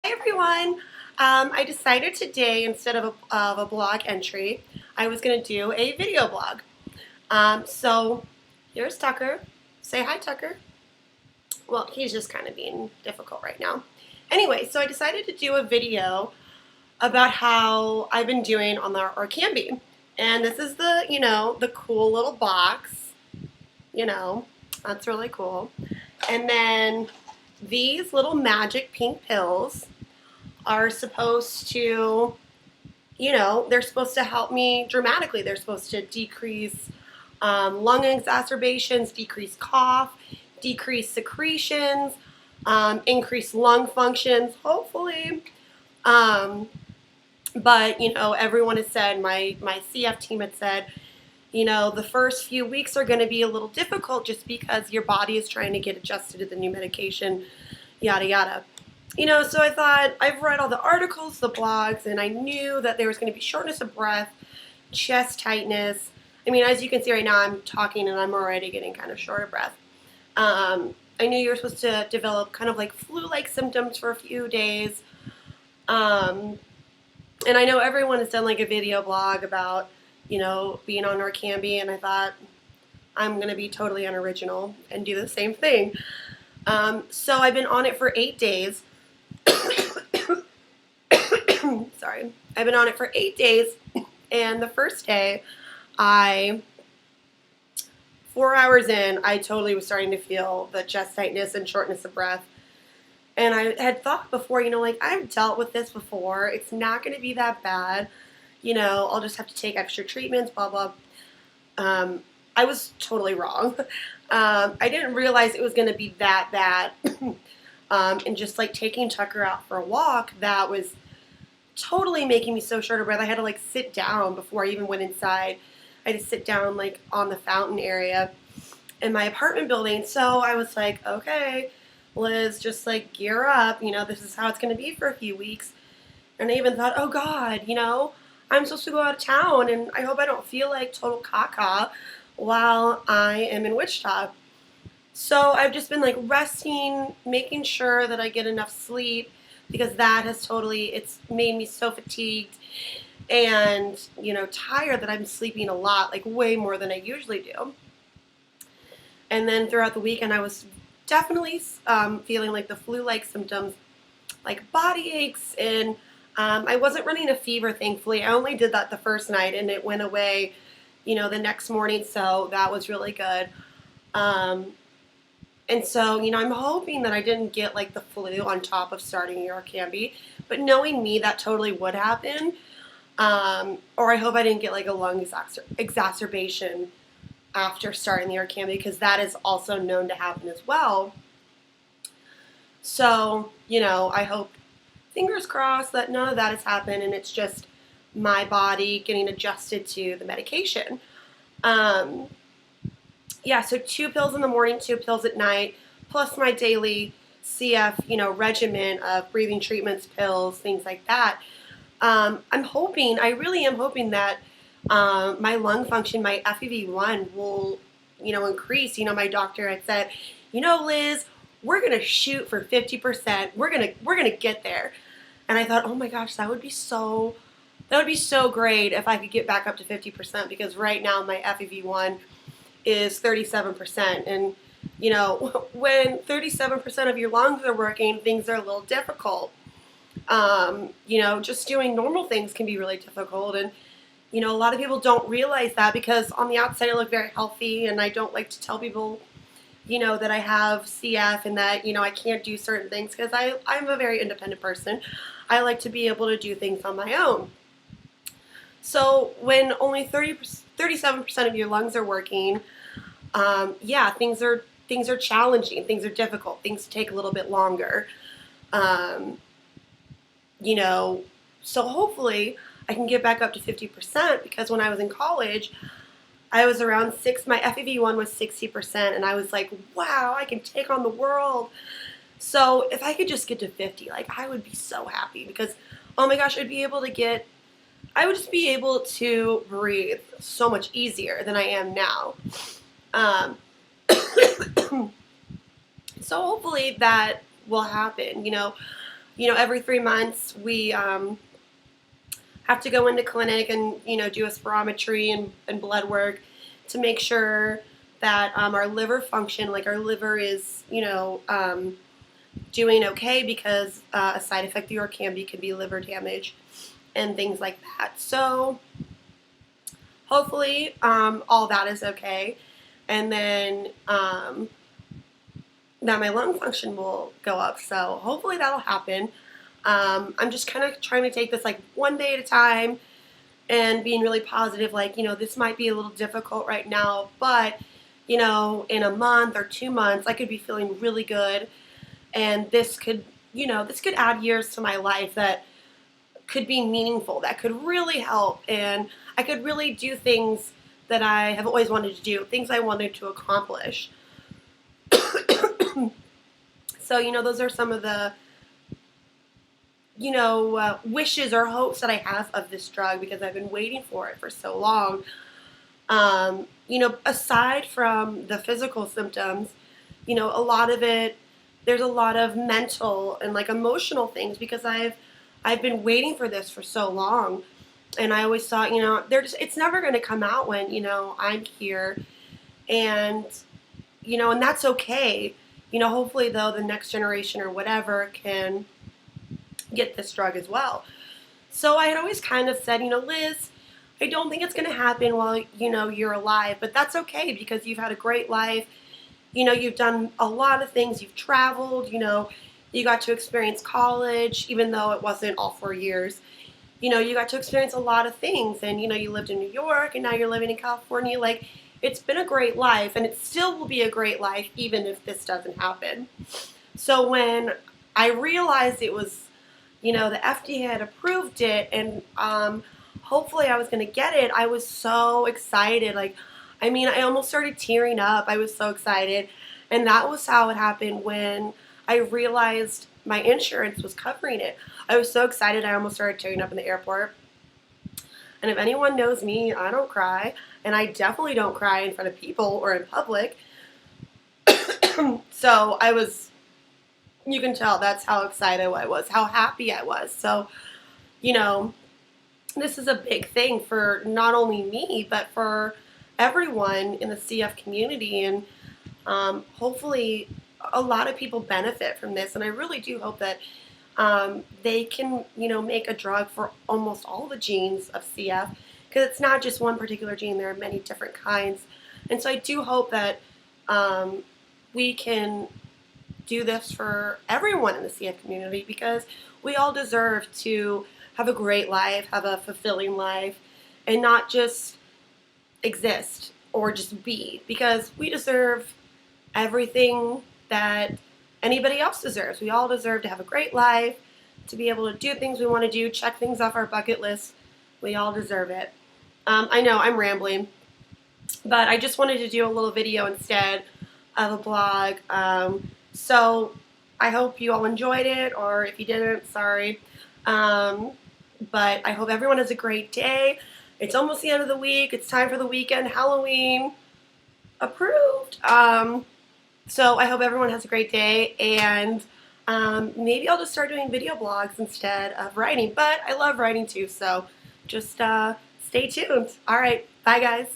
Hi everyone. I decided today, instead of a blog entry, I was going to do a video blog. So here's Tucker. Say hi, Tucker. Well, he's just kind of being difficult right now. Anyway, so I decided to do a video about how I've been doing on the Orkambi. And this is the cool little box. You know, that's really cool. And then these little magic pink pills are supposed to, they're supposed to help me dramatically. They're supposed to decrease lung exacerbations, decrease cough, decrease secretions, increase lung functions, hopefully. But, everyone has said, my CF team had said, the first few weeks are going to be a little difficult just because your body is trying to get adjusted to the new medication, yada, yada. So I thought, I've read all the articles, the blogs, and I knew that there was going to be shortness of breath, chest tightness. I mean, as you can see right now, I'm talking and I'm already getting kind of short of breath. I knew you were supposed to develop kind of like flu-like symptoms for a few days. And I know everyone has done like a video blog about, being on Orkambi, and I thought I'm going to be totally unoriginal and do the same thing. So I've been on it for 8 days. Sorry. I've been on it for 8 days, and the first day, 4 hours in, I totally was starting to feel the chest tightness and shortness of breath. And I had thought before, like, I've dealt with this before. It's not going to be that bad. I'll just have to take extra treatments, blah, blah. I was totally wrong. I didn't realize it was going to be that bad. And just like taking Tucker out for a walk, that was totally making me so short of breath. I had to like sit down before I even went inside. I had to sit down like on the fountain area in my apartment building. So I was like, okay, Liz, just like gear up. This is how it's going to be for a few weeks. And I even thought, oh God, I'm supposed to go out of town, and I hope I don't feel like total caca while I am in Wichita. So I've just been like resting, making sure that I get enough sleep, because that has it's made me so fatigued and, tired that I'm sleeping a lot, like way more than I usually do. And then throughout the weekend, I was definitely feeling like the flu-like symptoms, like body aches, and I wasn't running a fever, thankfully. I only did that the first night, and it went away, the next morning, so that was really good. And so, I'm hoping that I didn't get like the flu on top of starting Orkambi, but knowing me, that totally would happen. Or I hope I didn't get like a lung exacerbation after starting the Orkambi, because that is also known to happen as well. So, I hope, fingers crossed, that none of that has happened, and it's just my body getting adjusted to the medication. Yeah, so 2 pills in the morning, 2 pills at night, plus my daily CF, regimen of breathing treatments, pills, things like that. I really am hoping that my lung function, my FEV1 will, increase. My doctor had said, Liz, we're gonna shoot for 50%. We're gonna get there. And I thought, oh my gosh, that would be so great if I could get back up to 50%, because right now my FEV1 is 37%. And, when 37% of your lungs are working, things are a little difficult. Just doing normal things can be really difficult. And, a lot of people don't realize that, because on the outside I look very healthy, and I don't like to tell people, that I have CF and that, I can't do certain things, because I'm a very independent person. I like to be able to do things on my own. So when only 37% of your lungs are working, things are challenging, things are difficult, things take a little bit longer. So hopefully I can get back up to 50%, because when I was in college, I was around my FEV1 was 60%, and I was like, wow, I can take on the world. So if I could just get to 50, like, I would be so happy, because, oh my gosh, I would just be able to breathe so much easier than I am now. So hopefully that will happen. every 3 months we have to go into clinic and, do a spirometry and blood work to make sure that our liver function, like our liver is, doing okay, because a side effect of the Orkambi can be liver damage and things like that. So hopefully all that is okay. And then that my lung function will go up. So hopefully that'll happen. I'm just kind of trying to take this like one day at a time and being really positive, like, this might be a little difficult right now, but, in a month or 2 months, I could be feeling really good. And this could, this could add years to my life that could be meaningful, that could really help. And I could really do things that I have always wanted to do, things I wanted to accomplish. So, those are some of the, wishes or hopes that I have of this drug, because I've been waiting for it for so long. Aside from the physical symptoms, a lot of it, there's a lot of mental and like emotional things, because I've been waiting for this for so long. And I always thought, it's never going to come out when, I'm here. And, and that's okay. Hopefully, though, the next generation or whatever can get this drug as well. So I had always kind of said, Liz, I don't think it's going to happen while, you're alive. But that's okay, because you've had a great life. You've done a lot of things. You've traveled, you got to experience college, even though it wasn't all 4 years. You got to experience a lot of things. And, you lived in New York, and now you're living in California. Like, it's been a great life, and it still will be a great life even if this doesn't happen. So when I realized it was, the FDA had approved it, and hopefully I was going to get it, I was so excited. Like, I almost started tearing up. I was so excited. And that was how it happened when I realized my insurance was covering it. I was so excited, I almost started tearing up in the airport. And if anyone knows me, I don't cry. And I definitely don't cry in front of people or in public. So you can tell that's how excited I was, how happy I was. So, this is a big thing for not only me, but for everyone in the CF community. And hopefully a lot of people benefit from this. And I really do hope that they can, make a drug for almost all the genes of CF, because it's not just one particular gene. There are many different kinds. And so I do hope that we can do this for everyone in the CF community, because we all deserve to have a great life, have a fulfilling life, and not just exist or just be, because we deserve everything that anybody else deserves. We all deserve to have a great life, to be able to do things we want to do, check things off our bucket list. We all deserve it. I know I'm rambling, but I just wanted to do a little video instead of a blog. So I hope you all enjoyed it, or if you didn't, sorry. But I hope everyone has a great day. It's almost the end of the week. It's time for the weekend. Halloween approved. So I hope everyone has a great day, and maybe I'll just start doing video blogs instead of writing. But I love writing too, so just stay tuned. All right, bye guys.